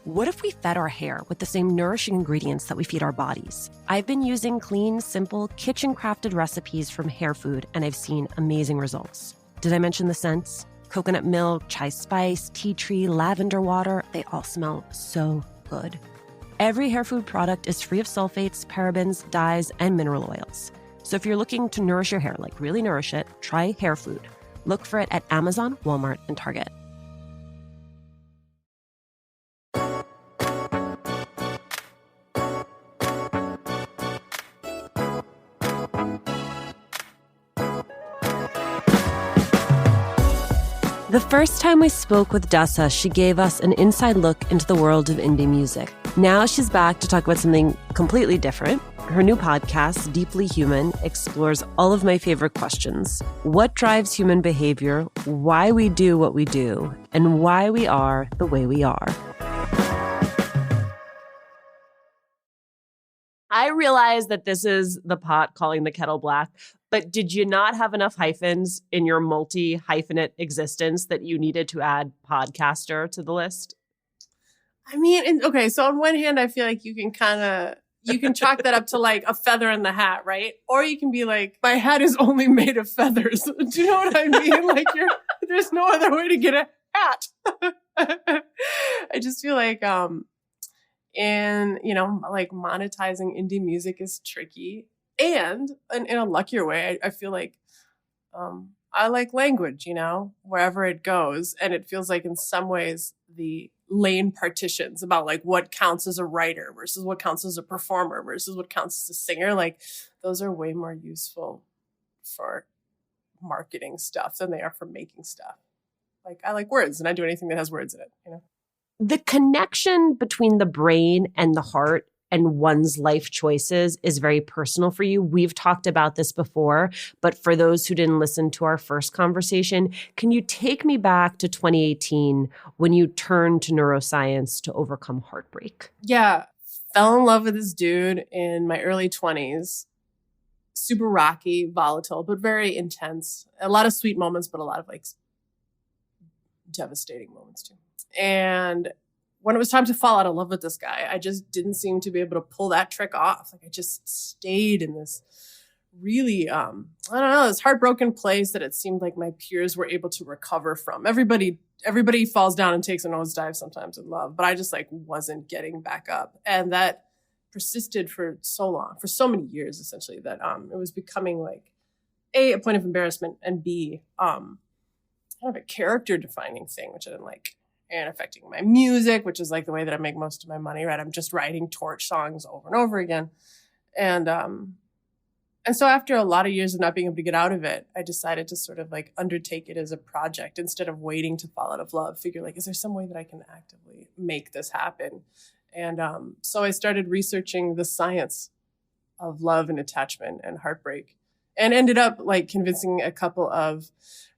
What if we fed our hair with the same nourishing ingredients that we feed our bodies? I've been using clean, simple, kitchen-crafted recipes from Hair Food, and I've seen amazing results. Did I mention the scents? Coconut milk, chai spice, tea tree, lavender water, they all smell so good. Every Hair Food product is free of sulfates, parabens, dyes, and mineral oils. So if you're looking to nourish your hair, like really nourish it, try Hair Food. Look for it at Amazon, Walmart, and Target. The first time we spoke with Dessa, she gave us an inside look into the world of indie music. Now she's back to talk about something completely different. Her new podcast, Deeply Human, explores all of my favorite questions. What drives human behavior, why we do what we do, and why we are the way we are. I realize that this is the pot calling the kettle black, but did you not have enough hyphens in your multi-hyphenate existence that you needed to add podcaster to the list? I mean, okay, so on one hand, I feel like you can chalk that up to like a feather in the hat, right? Or you can be like, my hat is only made of feathers. Do you know what I mean? Like there's no other way to get a hat. I just feel like, like monetizing indie music is tricky. And in a luckier way, I feel like I like language, wherever it goes. And it feels like in some ways the lane partitions about like what counts as a writer versus what counts as a performer versus what counts as a singer, like those are way more useful for marketing stuff than they are for making stuff. Like I like words and I do anything that has words in it, The connection between the brain and the heart and one's life choices is very personal for you. We've talked about this before, but for those who didn't listen to our first conversation, can you take me back to 2018 when you turned to neuroscience to overcome heartbreak? Yeah. Fell in love with this dude in my early 20s. Super rocky, volatile, but very intense. A lot of sweet moments, but a lot of like devastating moments too. And when it was time to fall out of love with this guy, I just didn't seem to be able to pull that trick off. Like I just stayed in this really, this heartbroken place that it seemed like my peers were able to recover from. Everybody falls down and takes a nosedive sometimes in love, but I just like wasn't getting back up. And that persisted for so long, for so many years, essentially, that it was becoming like a point of embarrassment, and B, kind of a character defining thing, which I didn't like. And affecting my music, which is like the way that I make most of my money, right? I'm just writing torch songs over and over again. And so after a lot of years of not being able to get out of it, I decided to sort of like undertake it as a project instead of waiting to fall out of love. Figure like, is there some way that I can actively make this happen? And so I started researching the science of love and attachment and heartbreak, and ended up like convincing a couple of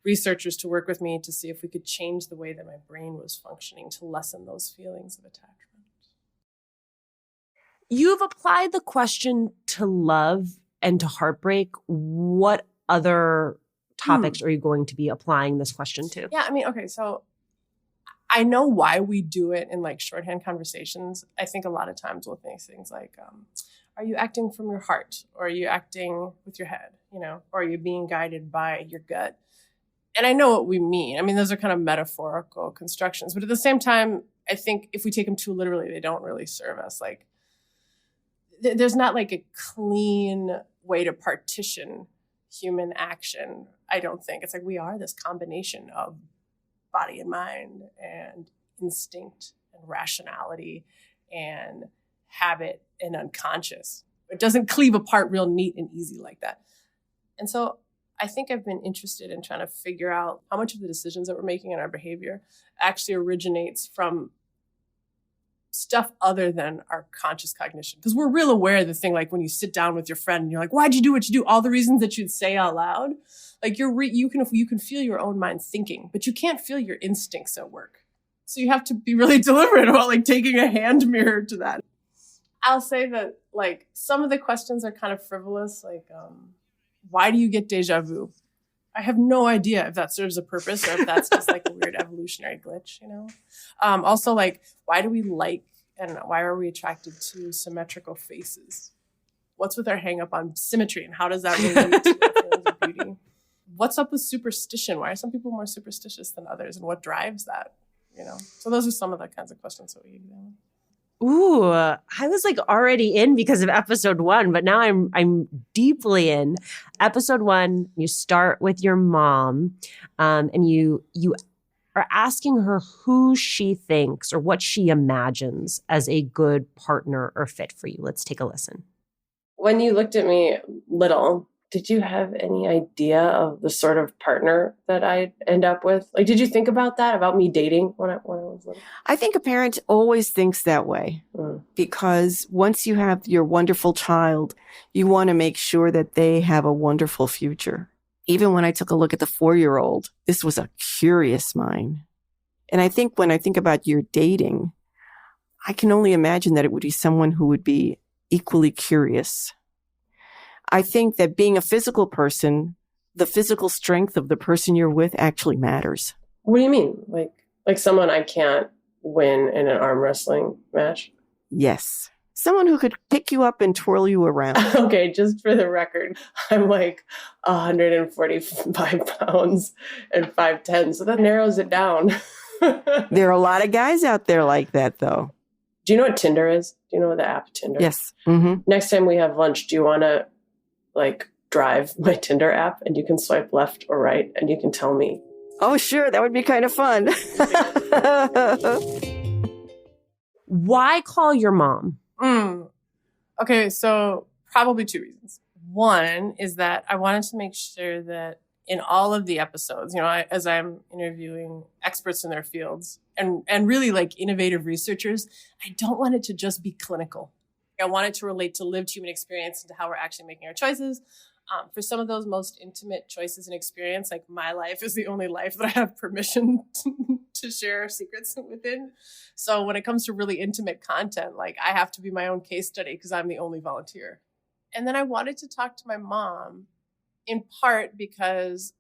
researchers to work with me to see if we could change the way that my brain was functioning to lessen those feelings of attachment. You've applied the question to love and to heartbreak. What other topics are you going to be applying this question to? Yeah, I mean, okay, so I know why we do it in like shorthand conversations. I think a lot of times we'll think things like, are you acting from your heart? Or are you acting with your head? Or are you being guided by your gut? And I know what we mean. I mean, those are kind of metaphorical constructions. But at the same time, I think if we take them too literally, they don't really serve us. Like, there's not like a clean way to partition human action, I don't think. It's like we are this combination of body and mind and instinct and rationality and habit and unconscious. It doesn't cleave apart real neat and easy like that. And so I think I've been interested in trying to figure out how much of the decisions that we're making in our behavior actually originates from stuff other than our conscious cognition. Because we're real aware of the thing, like when you sit down with your friend and you're like, why'd you do what you do? All the reasons that you'd say out loud. Like you can feel your own mind thinking, but you can't feel your instincts at work. So you have to be really deliberate about like taking a hand mirror to that. I'll say that like some of the questions are kind of frivolous, like, why do you get deja vu? I have no idea if that serves a purpose or if that's just like a weird evolutionary glitch, Also, like, why do we like and why are we attracted to symmetrical faces? What's with our hang up on symmetry and how does that relate to our feelings of beauty? What's up with superstition? Why are some people more superstitious than others and what drives that? So those are some of the kinds of questions that we examine. Ooh, I was like already in because of episode 1, but now I'm deeply in. Episode 1, you start with your mom, and you are asking her who she thinks or what she imagines as a good partner or fit for you. Let's take a listen. When you looked at me little, did you have any idea of the sort of partner that I'd end up with? Like, did you think about that, about me dating when I was little? I think a parent always thinks that way because once you have your wonderful child, you want to make sure that they have a wonderful future. Even when I took a look at the 4-year-old, this was a curious mind. And I think when I think about your dating, I can only imagine that it would be someone who would be equally curious. I think that being a physical person, the physical strength of the person you're with actually matters. What do you mean? Like someone I can't win in an arm wrestling match? Yes. Someone who could pick you up and twirl you around. Okay, just for the record, I'm like 145 pounds and 5'10", so that narrows it down. There are a lot of guys out there like that, though. Do you know what Tinder is? Do you know the app Tinder? Yes. Mm-hmm. Next time we have lunch, do you want to drive my Tinder app and you can swipe left or right and you can tell me? Oh, sure. That would be kind of fun. Why call your mom? Okay, so probably 2 reasons. One is that I wanted to make sure that in all of the episodes, as I'm interviewing experts in their fields and really like innovative researchers, I don't want it to just be clinical. I want it to relate to lived human experience and to how we're actually making our choices. For some of those most intimate choices and experience, like my life is the only life that I have permission to share secrets within. So when it comes to really intimate content, like I have to be my own case study because I'm the only volunteer. And then I wanted to talk to my mom in part because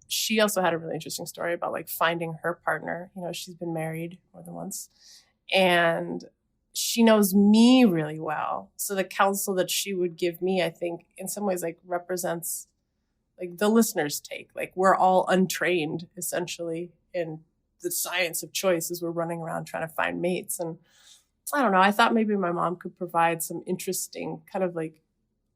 she also had a really interesting story about like finding her partner. She's been married more than once and she knows me really well. So the counsel that she would give me, I think in some ways like represents like the listener's take. Like we're all untrained essentially in the science of choice as we're running around trying to find mates. And I don't know, I thought maybe my mom could provide some interesting kind of like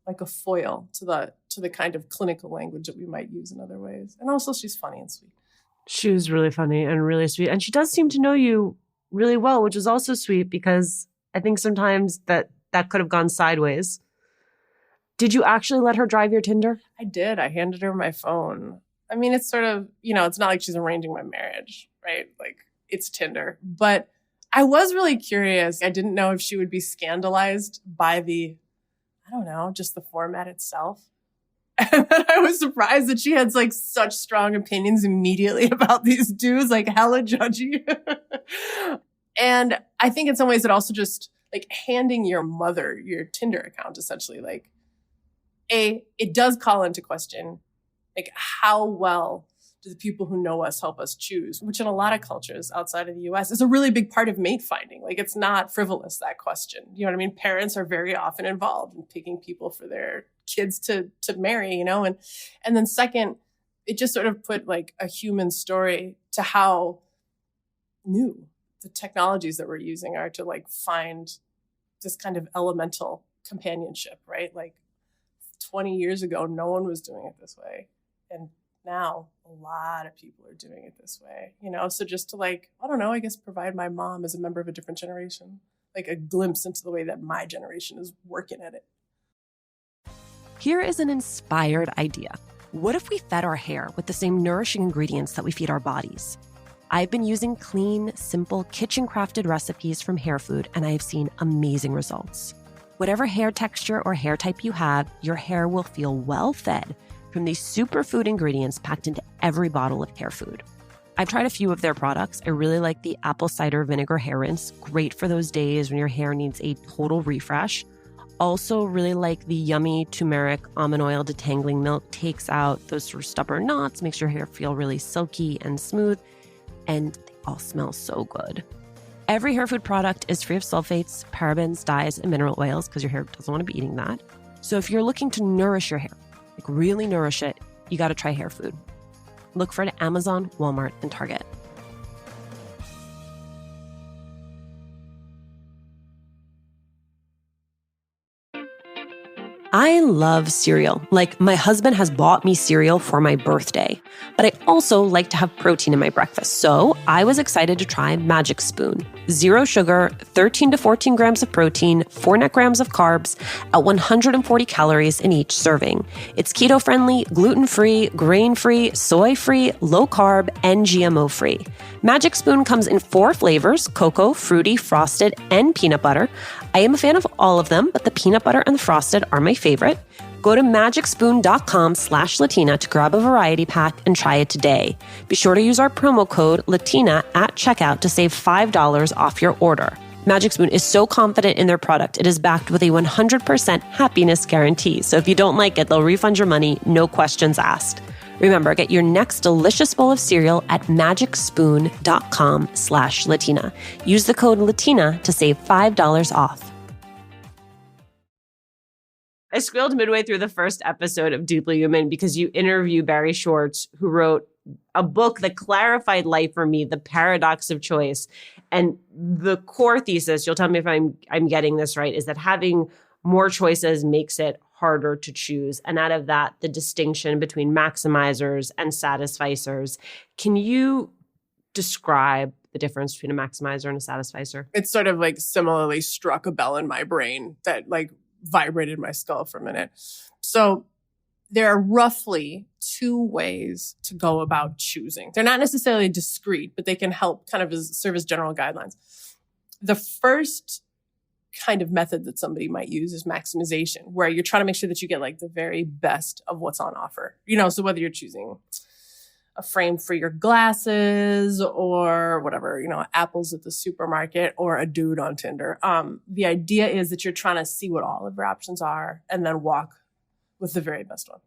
a foil to the kind of clinical language that we might use in other ways. And also she's funny and sweet. She was really funny and really sweet. And she does seem to know you really well, which is also sweet because I think sometimes that could have gone sideways. Did you actually let her drive your Tinder? I did. I handed her my phone. I mean, it's sort of, it's not like she's arranging my marriage, right? Like it's Tinder. But I was really curious. I didn't know if she would be scandalized by just the format itself. And then I was surprised that she had like such strong opinions immediately about these dudes, like hella judgy. And I think in some ways it also just like handing your mother your Tinder account, essentially, like it does call into question, like how well do the people who know us help us choose, which in a lot of cultures outside of the US is a really big part of mate finding. Like it's not frivolous, that question. You know what I mean? Parents are very often involved in picking people for their kids to marry, and then second, it just sort of put like a human story to how new the technologies that we're using are to like find this kind of elemental companionship, right? Like 20 years ago, no one was doing it this way. And now a lot of people are doing it this way, So just to like, I don't know, I guess provide my mom as a member of a different generation, like a glimpse into the way that my generation is working at it. Here is an inspired idea. What if we fed our hair with the same nourishing ingredients that we feed our bodies? I've been using clean, simple, kitchen-crafted recipes from hair food, and I have seen amazing results. Whatever hair texture or hair type you have, your hair will feel well-fed from these superfood ingredients packed into every bottle of hair food. I've tried a few of their products. I really like the apple cider vinegar hair rinse, great for those days when your hair needs a total refresh. Also really like the yummy turmeric almond oil detangling milk, takes out those sort of stubborn knots, makes your hair feel really silky and smooth, and they all smell so good. Every hair food product is free of sulfates, parabens, dyes, and mineral oils because your hair doesn't want to be eating that. So if you're looking to nourish your hair, like really nourish it, you got to try hair food. Look for it at Amazon, Walmart, and Target. I love cereal. Like, my husband has bought me cereal for my birthday, but I also like to have protein in my breakfast. So I was excited to try Magic Spoon. 0 sugar, 13 to 14 grams of protein, 4 net grams of carbs, at 140 calories in each serving. It's keto-friendly, gluten-free, grain-free, soy-free, low-carb, and GMO-free. Magic Spoon comes in 4 flavors: cocoa, fruity, frosted, and peanut butter. I am a fan of all of them, but the peanut butter and the frosted are my favorite. Go to magicspoon.com/Latina to grab a variety pack and try it today. Be sure to use our promo code Latina at checkout to save $5 off your order. Magic Spoon is so confident in their product, it is backed with a 100% happiness guarantee. So if you don't like it, they'll refund your money, no questions asked. Remember, get your next delicious bowl of cereal at magicspoon.com/Latina. Use the code Latina to save $5 off. I squealed midway through the first episode of Deeply Human because you interview Barry Schwartz, who wrote a book that clarified life for me, The Paradox of Choice. And the core thesis, you'll tell me if I'm getting this right, is that having more choices makes it harder to choose. And out of that, the distinction between maximizers and satisficers. Can you describe the difference between a maximizer and a satisficer? It's sort of like similarly struck a bell in my brain that like vibrated my skull for a minute. So there are roughly 2 ways to go about choosing. They're not necessarily discrete, but they can help kind of serve as general guidelines. The first kind of method that somebody might use is maximization, where you're trying to make sure that you get like the very best of what's on offer. So whether you're choosing a frame for your glasses or whatever, apples at the supermarket or a dude on Tinder. The idea is that you're trying to see what all of your options are and then walk with the very best one.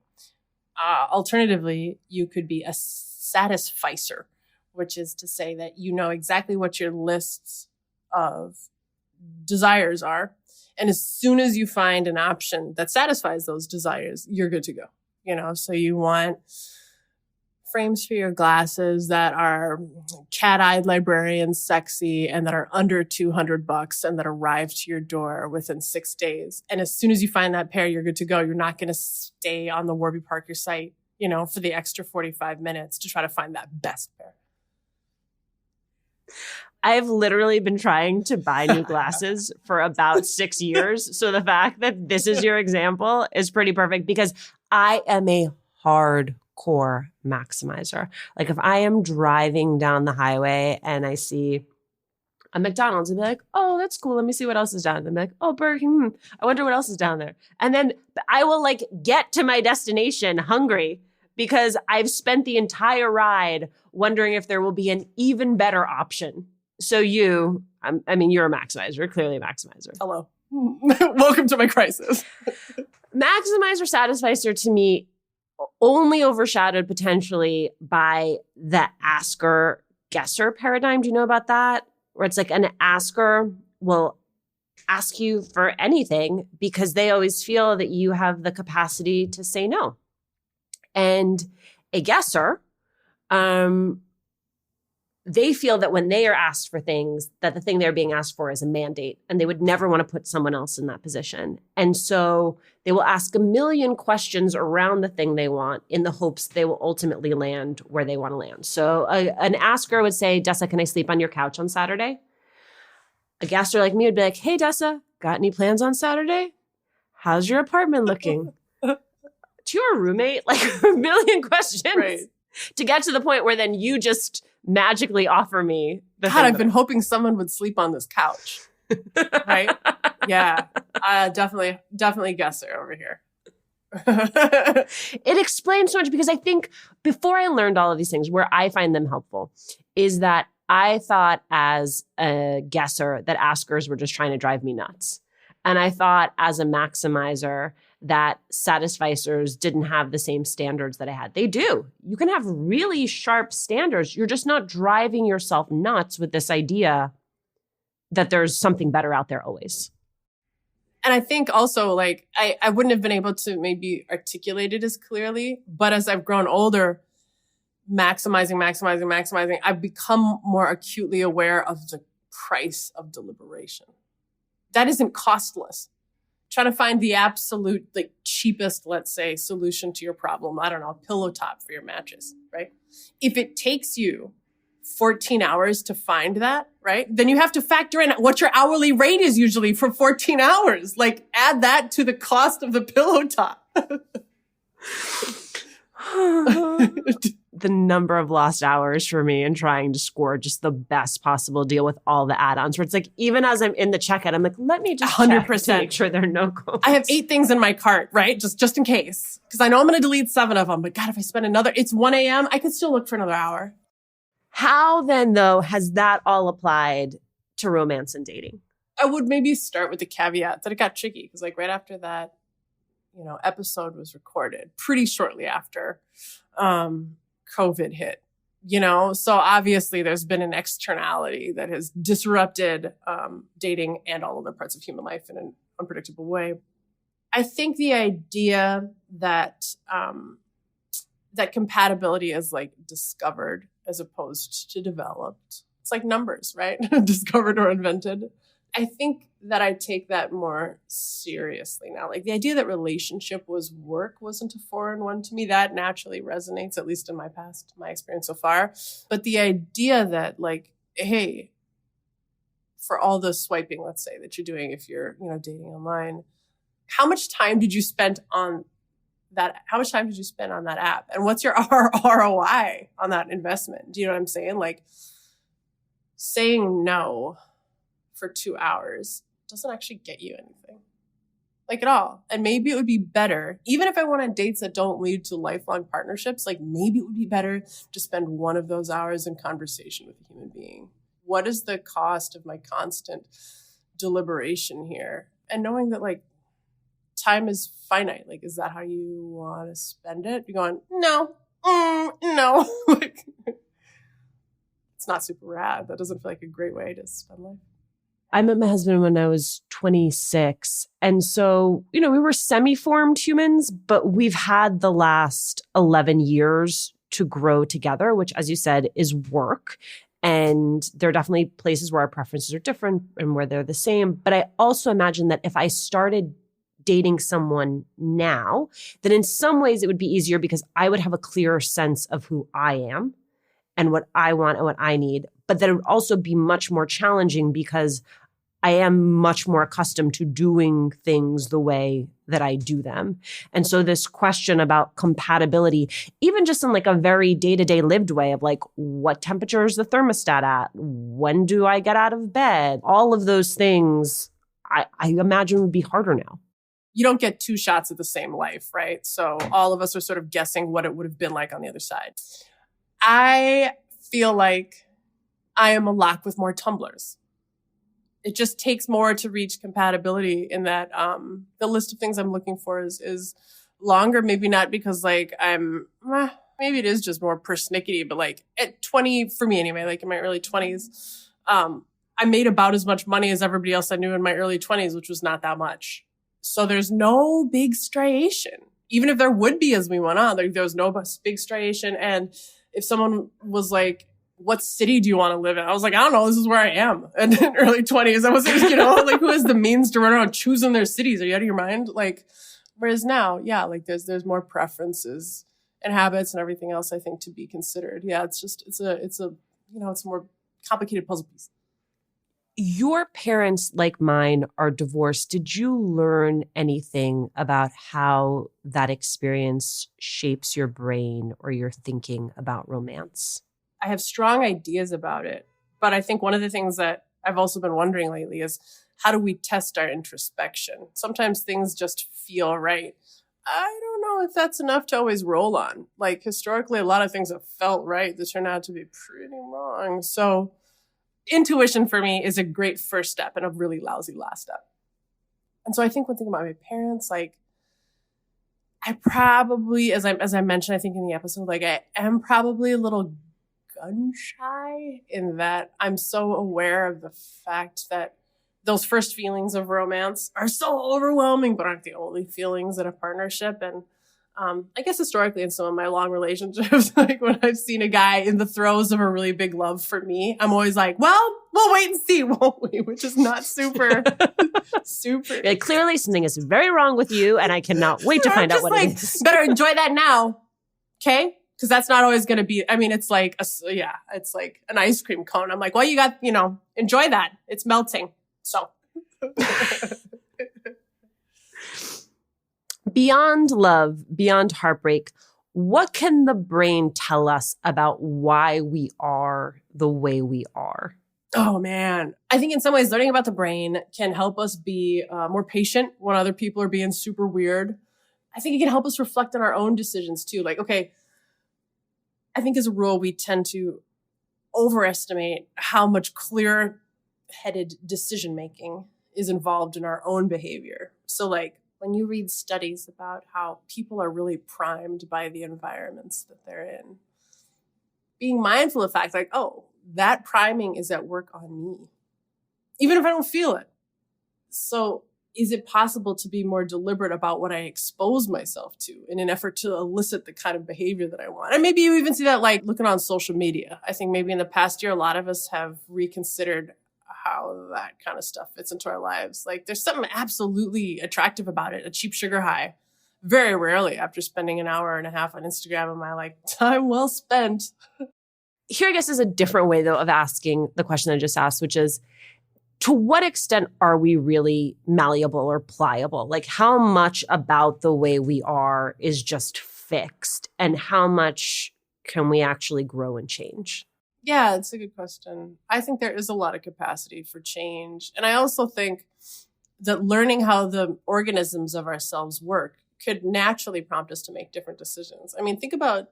Alternatively, you could be a satisficer, which is to say that you know exactly what your lists of desires are. And as soon as you find an option that satisfies those desires, you're good to go. So you want frames for your glasses that are cat-eyed librarian sexy and that are under $200 and that arrive to your door within 6 days. And as soon as you find that pair, you're good to go. You're not going to stay on the Warby Parker site, for the extra 45 minutes to try to find that best pair. I've literally been trying to buy new glasses for about 6 years. So the fact that this is your example is pretty perfect because I am a hardcore maximizer. Like if I am driving down the highway and I see a McDonald's, I'll be like, oh, that's cool. Let me see what else is down there. I'm like, oh, Burger King. I wonder what else is down there. And then I will like get to my destination hungry because I've spent the entire ride wondering if there will be an even better option. So you're a maximizer, clearly a maximizer. Hello. Welcome to my crisis. Maximizer, satisficer to me only overshadowed potentially by the asker guesser paradigm. Do you know about that? Where it's like an asker will ask you for anything because they always feel that you have the capacity to say no. And a guesser, they feel that when they are asked for things, that the thing they're being asked for is a mandate, and they would never want to put someone else in that position. And so they will ask a million questions around the thing they want in the hopes they will ultimately land where they want to land. So an asker would say, Dessa, can I sleep on your couch on Saturday? A guesser like me would be like, hey, Dessa, got any plans on Saturday? How's your apartment looking? To your roommate? Like a million questions. Right. To get to the point where then you just magically offer me the God, I've been hoping someone would sleep on this couch. Right? Yeah. Definitely guesser over here. It explains so much because I think before I learned all of these things, where I find them helpful is that I thought as a guesser that askers were just trying to drive me nuts. And I thought as a maximizer that satisficers didn't have the same standards that I had. They do. You can have really sharp standards. You're just not driving yourself nuts with this idea that there's something better out there always. And I think also like, I wouldn't have been able to maybe articulate it as clearly, but as I've grown older, maximizing, I've become more acutely aware of the price of deliberation. That isn't costless. Try to find the absolute, like, cheapest, let's say, solution to your problem. I don't know, a pillow top for your mattress, right? If it takes you 14 hours to find that, right? Then you have to factor in what your hourly rate is usually for 14 hours. Like, add that to the cost of the pillow top. The number of lost hours for me in trying to score just the best possible deal with all the add-ons, where it's like, even as I'm in the checkout, I'm like, let me just 100% check to make sure there are no codes. I have 8 things in my cart, right? Just in case. Because I know I'm going to delete 7 of them. But God, if I spend it's 1 a.m., I could still look for another hour. How then, though, has that all applied to romance and dating? I would maybe start with the caveat that it got tricky. Because like right after that, episode was recorded, pretty shortly after COVID hit, so obviously there's been an externality that has disrupted dating and all other parts of human life in an unpredictable way. I think the idea that that compatibility is like discovered as opposed to developed. It's like numbers, right? Discovered or invented. I think that I take that more seriously now. Like the idea that relationship was work wasn't a foreign one to me. That naturally resonates, at least in my experience so far. But the idea that like, hey, for all the swiping, let's say, that you're doing if you're, dating online, how much time did you spend on that? How much time did you spend on that app? And what's your ROI on that investment? Do you know what I'm saying? Like saying no for 2 hours doesn't actually get you anything, like at all. And maybe it would be better, even if I went on dates that don't lead to lifelong partnerships, like maybe it would be better to spend one of those hours in conversation with a human being. What is the cost of my constant deliberation here? And knowing that like time is finite. Like, is that how you want to spend it? You're going, no. Like, it's not super rad. That doesn't feel like a great way to spend life. I met my husband when I was 26. And so, we were semi-formed humans, but we've had the last 11 years to grow together, which, as you said, is work. And there are definitely places where our preferences are different and where they're the same. But I also imagine that if I started dating someone now, then in some ways it would be easier because I would have a clearer sense of who I am and what I want and what I need. But that it would also be much more challenging because I am much more accustomed to doing things the way that I do them. And so this question about compatibility, even just in like a very day-to-day lived way of like, what temperature is the thermostat at? When do I get out of bed? All of those things, I imagine would be harder now. You don't get 2 shots at the same life, right? So all of us are sort of guessing what it would have been like on the other side. I feel like I am a lock with more tumblers. It just takes more to reach compatibility in that the list of things I'm looking for is longer. Maybe not because like maybe it is just more persnickety, but like at 20, for me anyway, like in my early 20s, I made about as much money as everybody else I knew in my early 20s, which was not that much. So there's no big striation. Even if there would be as we went on, there was no big striation. And if someone was like, what city do you want to live in? I was like, I don't know. This is where I am. And in early 20s, I was, like, who has the means to run around choosing their cities? Are you out of your mind? Like, whereas now, yeah, like there's more preferences and habits and everything else, I think, to be considered. Yeah, it's a more complicated puzzle piece. Your parents, like mine, are divorced. Did you learn anything about how that experience shapes your brain or your thinking about romance? I have strong ideas about it, but I think one of the things that I've also been wondering lately is how do we test our introspection? Sometimes things just feel right. I don't know if that's enough to always roll on. Like historically, a lot of things have felt right that turn out to be pretty wrong. So intuition for me is a great first step and a really lousy last step. And so I think when thinking about my parents, like I probably, as I mentioned, I think in the episode, like I am probably a little gun shy in that I'm so aware of the fact that those first feelings of romance are so overwhelming, but aren't the only feelings in a partnership. And I guess historically in some of my long relationships, like when I've seen a guy in the throes of a really big love for me, I'm always like, well, we'll wait and see, won't we? Which is not super. Yeah, clearly something is very wrong with you, and I cannot wait to find out what it is. Better enjoy that now, okay? Because that's not always going to be, I mean, it's like, it's like an ice cream cone. I'm like, well, you got, enjoy that. It's melting. So. Beyond love, beyond heartbreak, what can the brain tell us about why we are the way we are? Oh, man. I think in some ways, learning about the brain can help us be more patient when other people are being super weird. I think it can help us reflect on our own decisions too. Like, okay, I think as a rule, we tend to overestimate how much clear-headed decision-making is involved in our own behavior. So like when you read studies about how people are really primed by the environments that they're in, being mindful of the fact like, oh, that priming is at work on me, even if I don't feel it. So is it possible to be more deliberate about what I expose myself to in an effort to elicit the kind of behavior that I want? And maybe you even see that like looking on social media. I think maybe in the past year, a lot of us have reconsidered how that kind of stuff fits into our lives. Like there's something absolutely attractive about it, a cheap sugar high. Very rarely after spending an hour and a half on Instagram am I like, time well spent. Here, I guess, is a different way, though, of asking the question I just asked, which is, to what extent are we really malleable or pliable? Like, how much about the way we are is just fixed? And how much can we actually grow and change? Yeah, it's a good question. I think there is a lot of capacity for change. And I also think that learning how the organisms of ourselves work could naturally prompt us to make different decisions. I mean, think about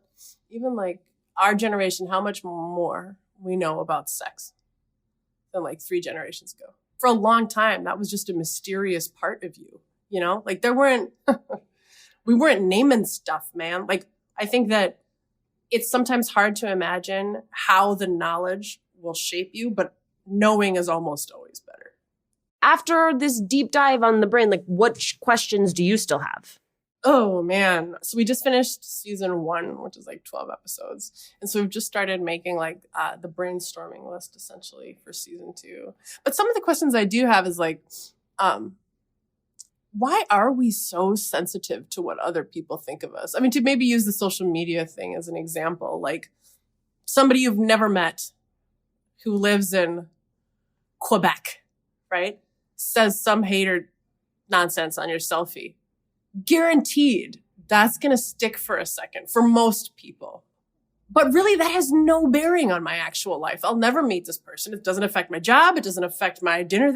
even like our generation, how much more we know about sex than like 3 generations ago. For a long time, that was just a mysterious part of you, like we weren't naming stuff, man. Like, I think that it's sometimes hard to imagine how the knowledge will shape you, but knowing is almost always better. After this deep dive on the brain, like what questions do you still have? Oh, man. So we just finished season 1, which is like 12 episodes. And so we've just started making like the brainstorming list essentially for season 2. But some of the questions I do have is like, why are we so sensitive to what other people think of us? I mean, to maybe use the social media thing as an example, like somebody you've never met who lives in Quebec, right? Says some hater nonsense on your selfie. Guaranteed that's going to stick for a second for most people. But really, that has no bearing on my actual life. I'll never meet this person. It doesn't affect my job. It doesn't affect my dinner.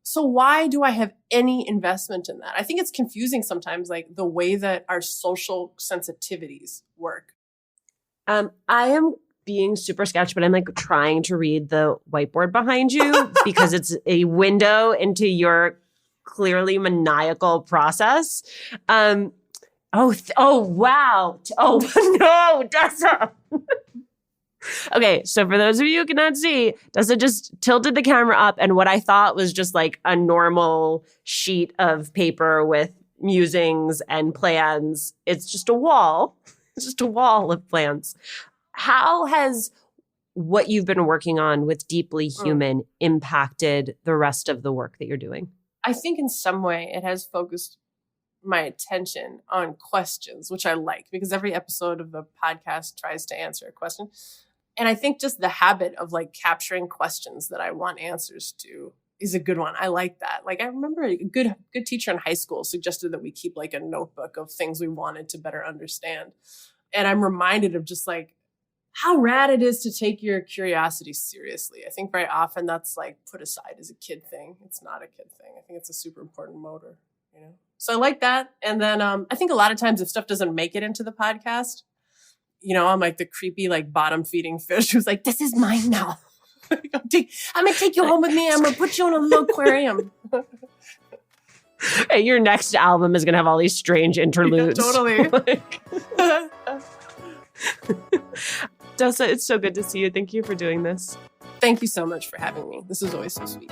So why do I have any investment in that? I think it's confusing sometimes, like the way that our social sensitivities work. I am being super sketch, but I'm like trying to read the whiteboard behind you because it's a window into your clearly maniacal process. Oh, wow. Oh, no, Dessa. Okay, so for those of you who cannot see, Dessa just tilted the camera up, and what I thought was just like a normal sheet of paper with musings and plans. It's just a wall. It's just a wall of plans. How has what you've been working on with Deeply Human impacted the rest of the work that you're doing? I think in some way it has focused my attention on questions, which I like because every episode of the podcast tries to answer a question. And I think just the habit of like capturing questions that I want answers to is a good one. I like that. Like I remember a good teacher in high school suggested that we keep like a notebook of things we wanted to better understand. And I'm reminded of just like how rad it is to take your curiosity seriously. I think very often that's like put aside as a kid thing. It's not a kid thing. I think it's a super important motor, So I like that. And then I think a lot of times if stuff doesn't make it into the podcast, I'm like the creepy, like bottom feeding fish who's like, this is mine now. I'm going to take you home with me. I'm going to put you in a little aquarium. Hey, your next album is going to have all these strange interludes. Yeah, totally. Dessa, it's so good to see you. Thank you for doing this. Thank you so much for having me. This is always so sweet.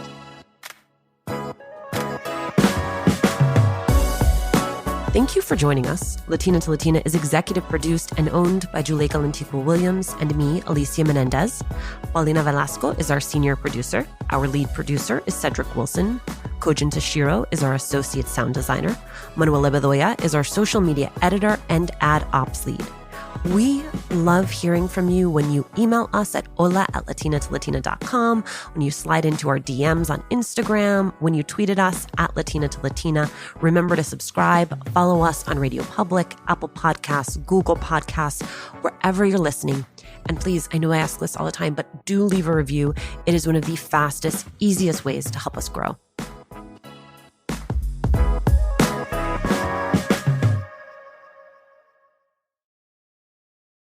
Thank you for joining us. Latina to Latina is executive produced and owned by Juleka Lantigua Williams and me, Alicia Menendez. Paulina Velasco is our senior producer. Our lead producer is Cedric Wilson. Kojin Tashiro is our associate sound designer. Manuel Bedoya is our social media editor and ad ops lead. We love hearing from you when you email us at hola@latinatolatina.com, when you slide into our DMs on Instagram, when you tweet at us at Latina to Latina. Remember to subscribe, follow us on Radio Public, Apple Podcasts, Google Podcasts, wherever you're listening. And please, I know I ask this all the time, but do leave a review. It is one of the fastest, easiest ways to help us grow.